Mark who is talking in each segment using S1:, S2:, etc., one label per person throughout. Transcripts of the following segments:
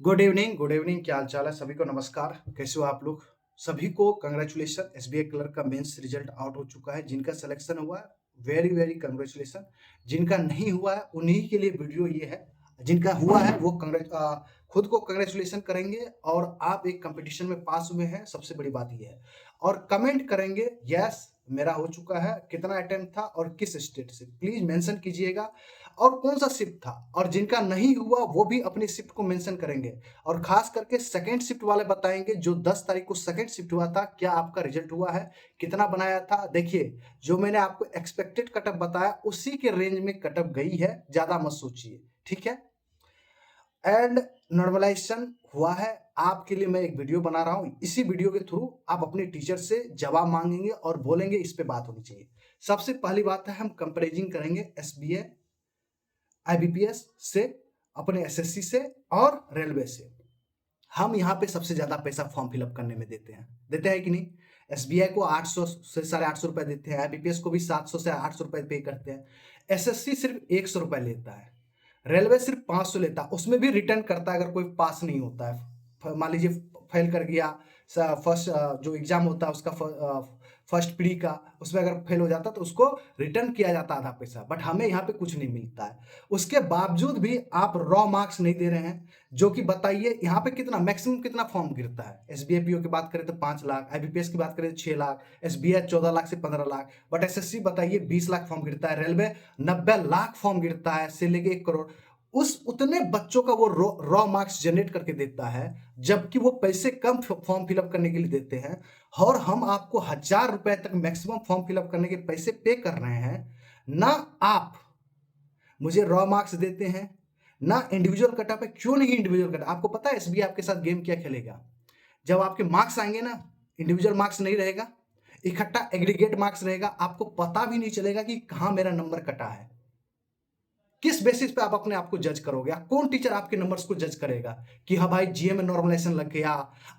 S1: Good evening, क्या हाल चाल है? सभी को नमस्कार। कैसे हो आप लोग? सभी को कंग्रेचुलेशन। एसबीआई क्लर्क का मेंस रिजल्ट आउट हो चुका है। जिनका सिलेक्शन हुआ है, वेरी वेरी कंग्रेचुलेशन। जिनका नहीं हुआ है, उन्हीं के लिए वीडियो ये है। जिनका हुआ है वो खुद को कंग्रेचुलेशन करेंगे और आप एक कंपटीशन में पास हुए हैं, सबसे बड़ी बात ये है। और कमेंट करेंगे यस मेरा हो चुका है, कितना अटेम्प्ट था और किस स्टेट से, प्लीज मेंशन कीजिएगा और कौन सा शिफ्ट था। और जिनका नहीं हुआ वो भी अपनी शिफ्ट को मेंशन करेंगे। और खास करके सेकंड शिफ्ट वाले बताएंगे जो 10 तारीख को सेकंड शिफ्ट हुआ था, क्या आपका रिजल्ट हुआ है, कितना बनाया था। देखिए, जो मैंने आपको एक्सपेक्टेड कटअप बताया उसी के रेंज में कटअप गई है, ज्यादा मत सोचिए, ठीक है। एंड नॉर्मलाइजेशन हुआ है। आपके लिए मैं एक वीडियो बना रहा हूं, इसी वीडियो के थ्रू आप अपने टीचर से जवाब मांगेंगे और बोलेंगे इस पे बात होनी चाहिए। सबसे पहली बात है, हम कंपेरिजन करेंगे एसबीआई आईबीपीएस से, अपने एसएससी से और रेलवे से। हम यहाँ पे सबसे ज्यादा पैसा फॉर्म फिलअप करने में देते हैं कि नहीं? एसबीआई को 800 से 850 रुपए देते हैं, आईबीपीएस को भी 700 से 800 रुपए पे करते हैं। एसएससी सिर्फ 100 रुपए लेता है, रेलवे सिर्फ 500 लेता है, उसमें भी रिटर्न करता है अगर कोई पास नहीं होता है। मान लीजिए फेल कर गया, फर्स्ट जो एग्जाम होता है उसका फर्स्ट प्री का, उसमें अगर फेल हो जाता तो उसको रिटर्न किया जाता आधा पैसा। बट हमें यहाँ पे कुछ नहीं मिलता है। उसके बावजूद भी आप रॉ मार्क्स नहीं दे रहे हैं, जो कि बताइए यहाँ पे कितना मैक्सिमम कितना फॉर्म गिरता है। एसबीआई पीओ की बात करें तो 5 लाख, आईबीपीएस की बात करें तो 6 लाख, एसबीआई 14 लाख से 15 लाख, बट एसएससी बताइए 20 लाख फॉर्म गिरता है, रेलवे 90 लाख फॉर्म गिरता है से लेके 1 करोड़। उस उतने बच्चों का वो रॉ मार्क्स जनरेट करके देता है, जबकि वो पैसे कम फॉर्म फिलअप करने के लिए देते हैं। और हम आपको 1000 रुपए तक मैक्सिमम फॉर्म फिलअप करने के पैसे पे कर रहे हैं ना। आप मुझे रॉ मार्क्स देते हैं ना, इंडिविजुअल कटअप है। क्यों नहीं इंडिविजुअल कटअप? आपको पता है एसबीआई आपके साथ गेम क्या खेलेगा? जब आपके मार्क्स आएंगे ना, इंडिविजुअल मार्क्स नहीं रहेगा, इकट्ठा एग्रीगेट मार्क्स रहेगा, आपको पता भी नहीं चलेगा कि कहां मेरा नंबर कटा है। किस बेसिस पे आप अपने आप को जज करोगे? कौन टीचर आपके नंबर्स को जज करेगा कि हाँ भाई जीए में नॉर्मलाइजेशन लग गया,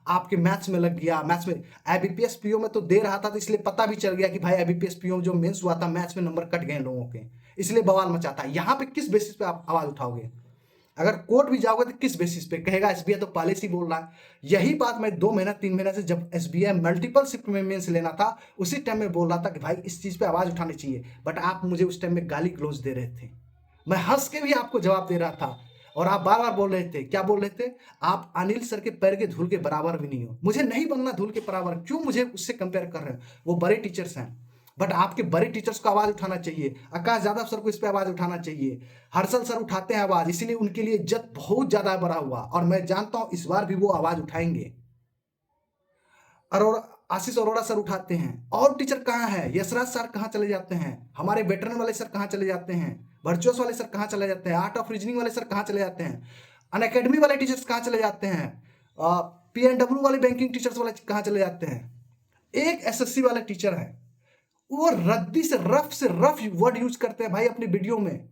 S1: आपके मैथ्स में लग गया, मैथ्स में आईबीपीएस पीओ में तो दे रहा था, तो इसलिए पता भी चल गया कि भाई आईबीपीएस पीओ जो मेंस हुआ था मैथ्स में नंबर कट गए लोगों के, इसलिए बवाल मचाता है। यहाँ पे किस बेसिस पे आप आवाज उठाओगे? अगर कोर्ट भी जाओगे तो किस बेसिस पे कहेगा एसबीआई तो पहले से ही बोल रहा है। यही बात मैं 2 महीना 3 महीना से, जब एसबीआई मल्टीपल शिफ्ट में मेंस लेना था, उसी टाइम में बोल रहा था कि भाई इस चीज पे आवाज उठानी चाहिए। बट आप मुझे उस टाइम में गाली ग्लोज दे रहे थे, मैं हंस के भी आपको जवाब दे रहा था। और आप बार बार बोल रहे थे, क्या बोल रहे थे? आप अनिल सर के पैर के धूल के बराबर भी नहीं हो। मुझे नहीं बनना धूल के बराबर, क्यों मुझे उससे कंपेयर कर रहे हैं? वो बड़े टीचर्स हैं। बट आपके बड़े टीचर्स को आवाज उठाना चाहिए, आकाश यादव सर को इस पे आवाज उठाना चाहिए, हर्षल सर उठाते हैं आवाज, इसीलिए उनके लिए इज्जत बहुत ज्यादा बड़ा हुआ। और मैं जानता हूं इस बार भी वो आवाज उठाएंगे। अरोड़ा, आशीष अरोड़ा सर उठाते हैं। और टीचर कहाँ है? यशराज सर कहाँ चले जाते हैं? हमारे वेटरन वाले सर कहाँ चले जाते हैं? वर्चुअस वाले सर कहाँ चले जाते हैं? आर्ट ऑफ रीजनिंग वाले सर कहाँ चले जाते हैं? अनअकैडमी वाले टीचर्स कहाँ चले जाते हैं? पीएनडब्ल्यू वाले बैंकिंग टीचर्स वाले कहाँ चले जाते हैं? एक एसएससी वाले टीचर है, वो रद्दी से रफ वर्ड यूज करते हैं भाई अपनी वीडियो में।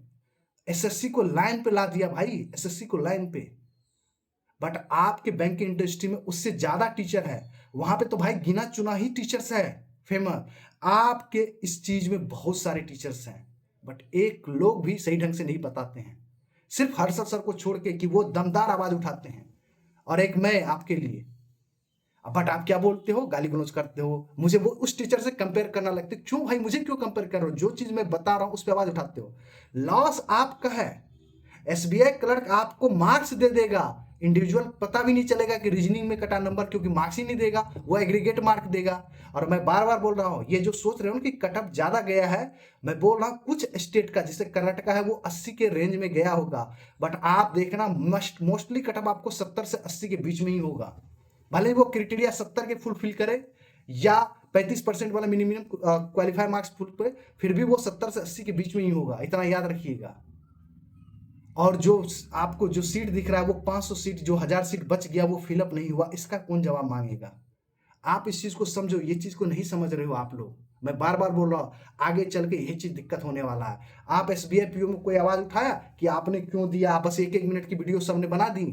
S1: एसएससी को लाइन पे ला दिया भाई, एसएससी को लाइन पे। बट आपके बैंक की इंडस्ट्री में उससे ज्यादा टीचर है, वहां पे तो भाई गिना चुना ही टीचर्स है फेमस। आपके इस चीज में बहुत सारे टीचर्स हैं, बट एक लोग भी सही ढंग से नहीं बताते हैं, सिर्फ हर्षद सर को छोड़ के कि वो दमदार आवाज उठाते हैं, और एक मैं आपके लिए। बट आप क्या बोलते हो? गाली गलौज करते हो, मुझे वो उस टीचर से कंपेयर करना लगता है। क्यों भाई, मुझे क्यों कंपेयर कर रहे हो? जो चीज मैं बता रहा हूं उस पर आवाज उठाते हो। लॉस आपका है। एसबीआई क्लर्क आपको मार्क्स दे देगा, इंडिविजुअल पता भी नहीं चलेगा कि रीजनिंग में कटा नंबर, क्योंकि मार्क्स ही नहीं देगा, वो एग्रीगेट मार्क देगा। और मैं बार बार बोल रहा हूं, ये जो सोच रहे हो कि कटअप ज्यादा गया है, मैं बोल रहा हूं कुछ स्टेट का, जैसे कर्नाटका है, वो 80 के रेंज में गया होगा। बट आप देखना मोस्टली कटअप आपको 70 से 80 के बीच में ही होगा। भले ही वो क्राइटेरिया 70 के फुलफिल करे या 35% वाला मिनिमम क्वालिफाई मार्क्स फुल पे, फिर भी वो 70 से 80 के बीच में ही होगा, इतना याद रखिएगा। और जो आपको जो सीट दिख रहा है, वो 500 सीट, जो 1000 सीट बच गया वो फिलअप नहीं हुआ, इसका कौन जवाब मांगेगा? आप इस चीज को समझो, ये चीज को नहीं समझ रहे हो आप लोग। मैं बार बार बोल रहा हूं, आगे चल के यही चीज दिक्कत होने वाला है। आप एसबीआई पीओ में कोई आवाज उठाया कि आपने क्यों दिया? बस 1-1 मिनट की वीडियो सबने बना दी,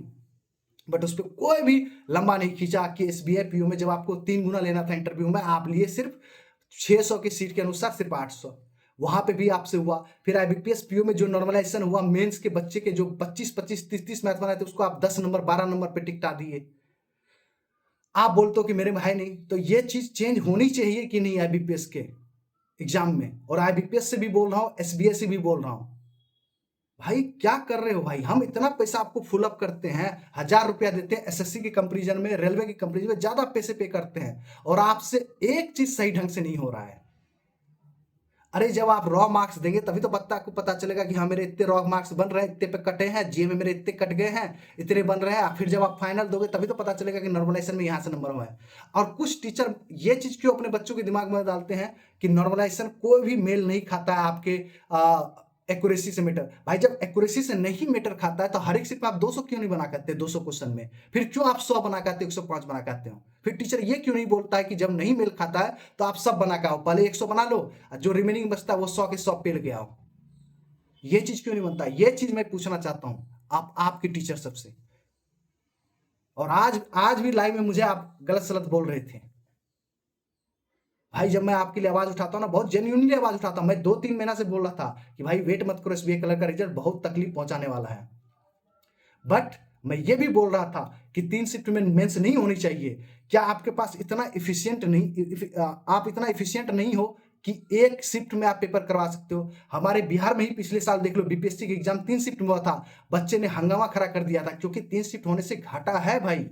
S1: बट उस पर कोई भी लंबा नहीं खींचा कि एसबीआई पीओ में जब आपको 3 गुना लेना था इंटरव्यू में, आप लिए सिर्फ 600 की सीट के अनुसार सिर्फ 800। वहां पे भी आपसे हुआ। फिर आईबीपीएस पीओ में जो नॉर्मलाइजेशन हुआ, मेंस के बच्चे के जो 25-25, 30-30 मैथ बनाए थे, उसको आप 10 नंबर 12 नंबर पे टिकटा दिए। आप बोलते हो कि मेरे में है नहीं, तो ये चीज चेंज होनी चाहिए कि नहीं आईबीपीएस के एग्जाम में। और आईबीपीएस से भी बोल रहा हूं, एसबीएस से भी बोल रहा हूं, भाई क्या कर रहे हो भाई? हम इतना पैसा आपको फुल अप करते हैं, 1000 रुपया देते हैं, एसएससी के कंपेरिजन में, रेलवे के कंपेरिजन में ज्यादा पैसे पे करते हैं, और आपसे एक चीज सही ढंग से नहीं हो रहा है। अरे जब आप रॉ मार्क्स देंगे तभी तो बच्चा को पता चलेगा कि हाँ मेरे इतने रॉ मार्क्स बन रहे हैं, इतने पे कटे हैं, जीए में मेरे इतने कट गए हैं, इतने बन रहे हैं। फिर जब आप फाइनल दोगे तभी तो पता चलेगा कि नॉर्मलाइजेशन में यहाँ से नंबर हुआ है। और कुछ टीचर ये चीज क्यों अपने बच्चों के दिमाग में डालते हैं कि नॉर्मलाइजेशन कोई भी मेल नहीं खाता है आपके एक्यूरेसी से मैटर। भाई जब एक्यूरेसी से नहीं मैटर खाता है तो हर एक सीट में आप 200 क्यों नहीं बना करते? 200 क्वेश्चन में फिर क्यों आप 100 बना करते, 105 बना करते हो? फिर टीचर ये क्यों नहीं बोलता है कि जब नहीं मेल खाता है तो आप सब बना के आओ, पहले 100 बना लो, जो रिमेनिंग बचता है वो 100 के 100 पेल के आओ? ये चीज क्यों नहीं बनता? ये चीज मैं पूछना चाहता हूं आपके टीचर सबसे। और आज भी लाइव में मुझे आप गलत सलत बोल रहे थे। भाई जब मैं आपके लिए आवाज उठाता हूं ना, बहुत जेन्युइनली आवाज उठाता हूं। मैं 2-3 महीना से बोल रहा था कि भाई वेट मत करो, एसबीआई क्लर्क का रिजल्ट बहुत तकलीफ पहुंचाने वाला है। बट मैं ये भी बोल रहा था कि 3 शिफ्ट में मेंस नहीं होनी चाहिए। क्या आपके पास इतना इफिशियंट नहीं, आप इतना इफिशियंट नहीं हो कि एक शिफ्ट में आप पेपर करवा सकते हो? हमारे बिहार में ही पिछले साल देख लो, बीपीएससी का एग्जाम 3 शिफ्ट में हुआ था, बच्चे ने हंगामा खड़ा कर दिया था, क्योंकि 3 शिफ्ट होने से घाटा है भाई।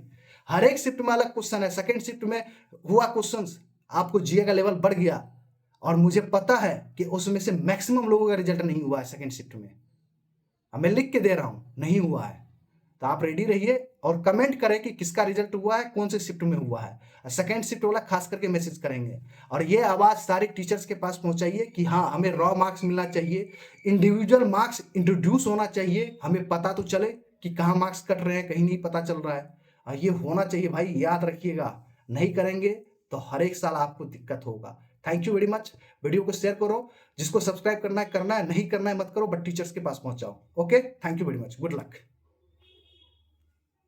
S1: हर एक शिफ्ट में अलग क्वेश्चन है। सेकेंड शिफ्ट में हुआ क्वेश्चन, आपको जीए का लेवल बढ़ गया, और मुझे पता है कि उसमें से मैक्सिमम लोगों का रिजल्ट नहीं हुआ है सेकेंड शिफ्ट में। मैं लिख के दे रहा हूं, नहीं हुआ है। तो आप रेडी रहिए और कमेंट करें कि किसका रिजल्ट हुआ है, कौन से शिफ्ट में हुआ है। सेकेंड शिफ्ट वाला खास करके मैसेज करेंगे। और ये आवाज सारे टीचर्स के पास पहुंचाइए कि हाँ हमें रॉ मार्क्स मिलना चाहिए, इंडिविजुअल मार्क्स इंट्रोड्यूस होना चाहिए, हमें पता तो चले कि कहाँ मार्क्स कट रहे हैं, कहीं नहीं पता चल रहा है। और ये होना चाहिए भाई, याद रखिएगा। नहीं करेंगे तो हर एक साल आपको दिक्कत होगा। Thank you very much. Video को शेयर करो, जिसको सब्सक्राइब करना है, नहीं करना है मत करो, बट टीचर्स के पास पहुंचाओ। Okay, thank you very much, good luck.